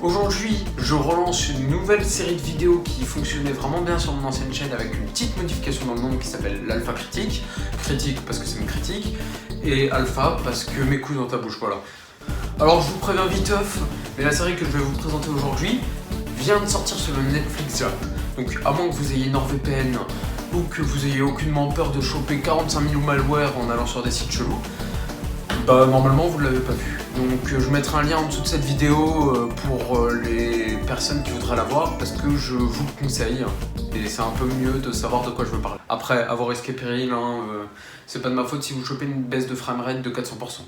Aujourd'hui, je relance une nouvelle série de vidéos qui fonctionnait vraiment bien sur mon ancienne chaîne avec une petite modification dans le nom qui s'appelle l'Alpha Critique. Critique parce que c'est une critique, et Alpha parce que mes couilles dans ta bouche, voilà. Alors je vous préviens viteuf, mais la série que je vais vous présenter aujourd'hui vient de sortir sur le Netflix Jap. Donc à moins que vous ayez NordVPN ou que vous ayez aucunement peur de choper 45 000 malware en allant sur des sites chelous, bah normalement vous ne l'avez pas vu. Donc je mettrai un lien en dessous de cette vidéo pour les personnes qui voudraient la voir parce que je vous le conseille et c'est un peu mieux de savoir de quoi je veux parler. Après, avoir risqué péril, c'est pas de ma faute si vous chopez une baisse de framerate de 400%.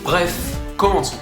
Bref, commençons.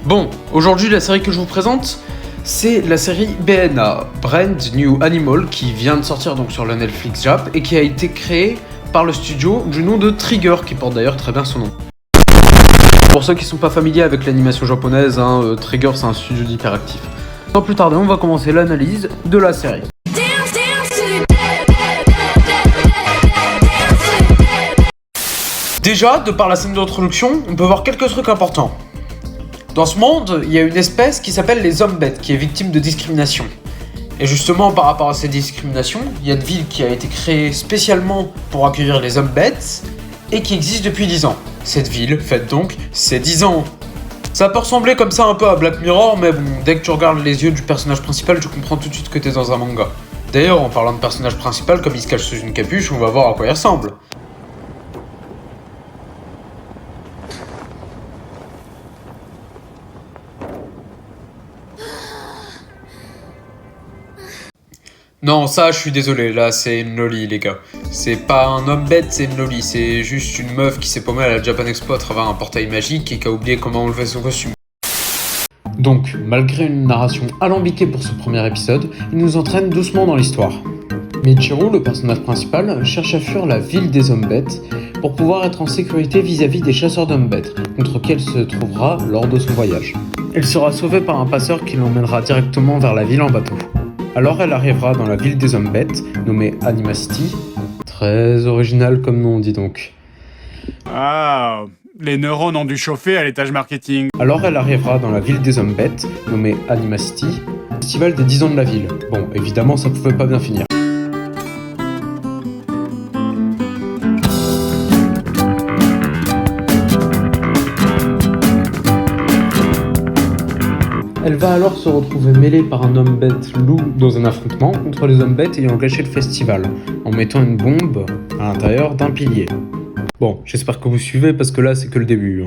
Bon, aujourd'hui la série que je vous présente, c'est la série BNA, Brand New Animal, qui vient de sortir donc sur le Netflix Jap et qui a été créée par le studio du nom de Trigger, qui porte d'ailleurs très bien son nom. Pour ceux qui sont pas familiers avec l'animation japonaise, Trigger c'est un studio d'hyperactif. Sans plus tarder, on va commencer l'analyse de la série. Déjà, de par la scène d'introduction, on peut voir quelques trucs importants. Dans ce monde, il y a une espèce qui s'appelle les hommes-bêtes, qui est victime de discrimination. Et justement, par rapport à ces discriminations, il y a une ville qui a été créée spécialement pour accueillir les hommes-bêtes, et qui existe depuis 10 ans. Cette ville fête donc ses 10 ans. Ça peut ressembler comme ça un peu à Black Mirror, mais bon, dès que tu regardes les yeux du personnage principal, tu comprends tout de suite que t'es dans un manga. D'ailleurs, en parlant de personnage principal, comme il se cache sous une capuche, on va voir à quoi il ressemble. Non, ça, je suis désolé, là, c'est une loli, les gars. C'est pas un homme bête, c'est une loli. C'est juste une meuf qui s'est paumée à la Japan Expo à travers un portail magique et qui a oublié comment enlever son costume. Donc, malgré une narration alambiquée pour ce premier épisode, il nous entraîne doucement dans l'histoire. Michiru, le personnage principal, cherche à fuir la ville des hommes bêtes pour pouvoir être en sécurité vis-à-vis des chasseurs d'hommes bêtes, contre qui elle se trouvera lors de son voyage. Elle sera sauvée par un passeur qui l'emmènera directement vers la ville en bateau. Alors elle arrivera dans la ville des hommes bêtes, nommée Anima City. Très original comme nom, dis donc. Ah, les neurones ont dû chauffer à l'étage marketing. Alors elle arrivera dans la ville des hommes bêtes, nommée Anima City, festival des 10 ans de la ville. Bon, évidemment, ça pouvait pas bien finir. Elle va alors se retrouver mêlée par un homme bête loup dans un affrontement contre les hommes bêtes ayant gâché le festival, en mettant une bombe à l'intérieur d'un pilier. Bon, j'espère que vous suivez parce que là c'est que le début.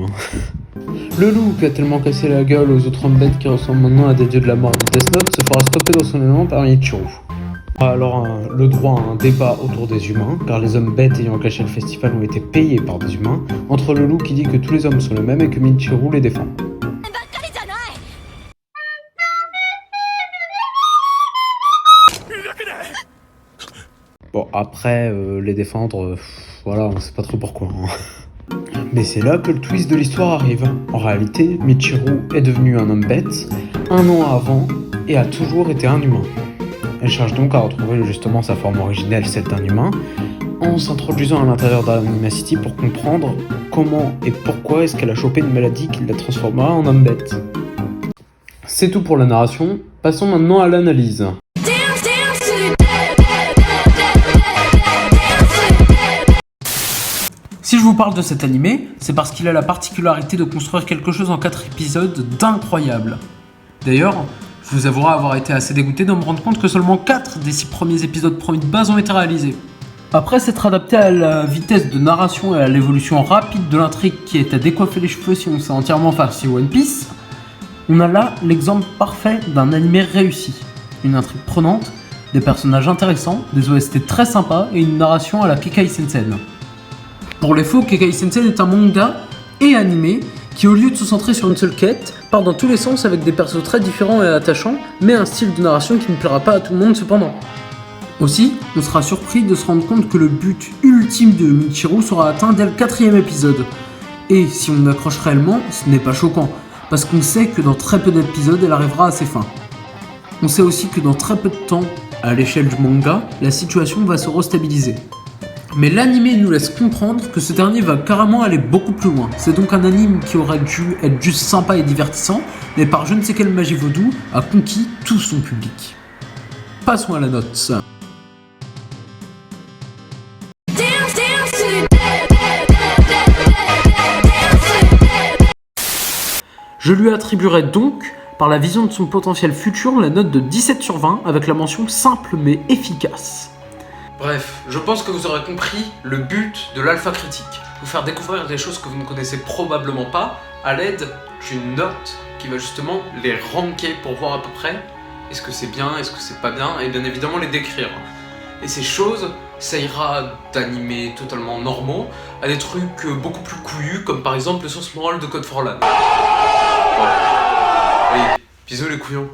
Le loup qui a tellement cassé la gueule aux autres hommes bêtes qui ressemblent maintenant à des dieux de la mort de Death Note se fera stopper dans son élément par Michiru. Alors le droit à un débat autour des humains, car les hommes bêtes ayant gâché le festival ont été payés par des humains, entre le loup qui dit que tous les hommes sont les mêmes et que Michiru les défend. Bon, après, les défendre, voilà, on sait pas trop pourquoi. Mais c'est là que le twist de l'histoire arrive. En réalité, Michiru est devenu un homme bête, un an avant, et a toujours été un humain. Elle cherche donc à retrouver justement sa forme originelle, celle d'un humain, en s'introduisant à l'intérieur d'Anima City pour comprendre comment et pourquoi est-ce qu'elle a chopé une maladie qui la transformera en homme bête. C'est tout pour la narration, passons maintenant à l'analyse. Si je vous parle de cet animé, c'est parce qu'il a la particularité de construire quelque chose en 4 épisodes d'incroyable. D'ailleurs, je vous avouerai avoir été assez dégoûté de me rendre compte que seulement 4 des 6 premiers épisodes promis de base ont été réalisés. Après s'être adapté à la vitesse de narration et à l'évolution rapide de l'intrigue qui est à décoiffer les cheveux si on s'est entièrement farci One Piece, on a là l'exemple parfait d'un animé réussi. Une intrigue prenante, des personnages intéressants, des OST très sympas et une narration à la Kekai Sensen. Pour les faux, Kekai Sensen est un manga et animé qui, au lieu de se centrer sur une seule quête, part dans tous les sens avec des persos très différents et attachants, mais un style de narration qui ne plaira pas à tout le monde cependant. Aussi, on sera surpris de se rendre compte que le but ultime de Michiru sera atteint dès le 4e épisode. Et si on accroche réellement, ce n'est pas choquant, parce qu'on sait que dans très peu d'épisodes, elle arrivera à ses fins. On sait aussi que dans très peu de temps, à l'échelle du manga, la situation va se restabiliser. Mais l'anime nous laisse comprendre que ce dernier va carrément aller beaucoup plus loin. C'est donc un anime qui aurait dû être juste sympa et divertissant, mais par je ne sais quelle magie vaudou, a conquis tout son public. Passons à la note. Je lui attribuerai donc, par la vision de son potentiel futur, la note de 17 sur 20 avec la mention simple mais efficace. Bref, je pense que vous aurez compris le but de l'Alpha Critique. Vous faire découvrir des choses que vous ne connaissez probablement pas à l'aide d'une note qui va justement les ranker pour voir à peu près est-ce que c'est bien, est-ce que c'est pas bien, et bien évidemment les décrire. Et ces choses, ça ira d'animés totalement normaux à des trucs beaucoup plus couillus, comme par exemple le sens moral de Code for Lan. Allez, bisous les couillons.